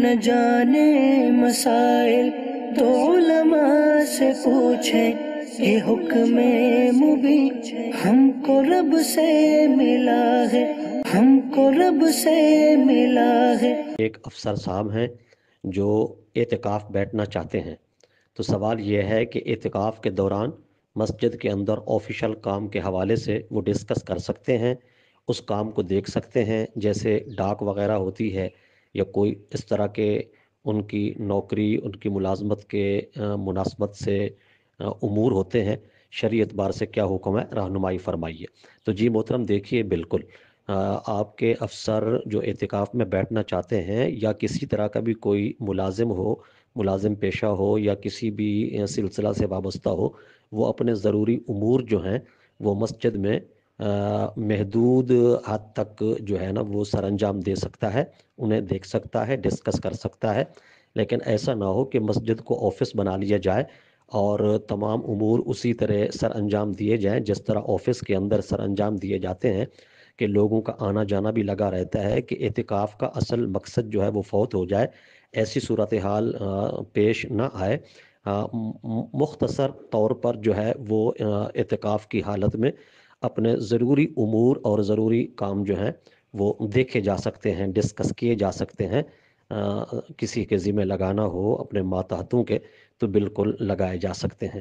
نہ جانے مسائل تو علماء سے پوچھیں، یہ حکم مبین ہم کو رب سے ملا ہے، ہم کو رب سے ملا ہے۔ ایک افسر صاحب ہیں جو اعتکاف بیٹھنا چاہتے ہیں، تو سوال یہ ہے کہ اعتکاف کے دوران مسجد کے اندر آفیشل کام کے حوالے سے وہ ڈسکس کر سکتے ہیں، اس کام کو دیکھ سکتے ہیں، جیسے ڈاک وغیرہ ہوتی ہے یا کوئی اس طرح کے ان کی نوکری، ان کی ملازمت کے مناسبت سے امور ہوتے ہیں، شرعی اعتبار سے کیا حکم ہے، رہنمائی فرمائیے۔ تو جی محترم دیکھیے، بالکل آپ کے افسر جو اعتکاف میں بیٹھنا چاہتے ہیں یا کسی طرح کا بھی کوئی ملازم ہو، ملازم پیشہ ہو یا کسی بھی سلسلہ سے وابستہ ہو، وہ اپنے ضروری امور جو ہیں وہ مسجد میں محدود حد تک جو ہے نا وہ سر انجام دے سکتا ہے، انہیں دیکھ سکتا ہے، ڈسکس کر سکتا ہے، لیکن ایسا نہ ہو کہ مسجد کو آفس بنا لیا جائے اور تمام امور اسی طرح سر انجام دیے جائیں جس طرح آفس کے اندر سر انجام دیے جاتے ہیں، کہ لوگوں کا آنا جانا بھی لگا رہتا ہے کہ اعتکاف کا اصل مقصد جو ہے وہ فوت ہو جائے، ایسی صورتحال پیش نہ آئے۔ مختصر طور پر جو ہے وہ اعتکاف کی حالت میں اپنے ضروری امور اور ضروری کام جو ہیں وہ دیکھے جا سکتے ہیں، ڈسکس کیے جا سکتے ہیں۔ کسی کے ذمہ لگانا ہو اپنے ماتحتوں کے تو بالکل لگائے جا سکتے ہیں۔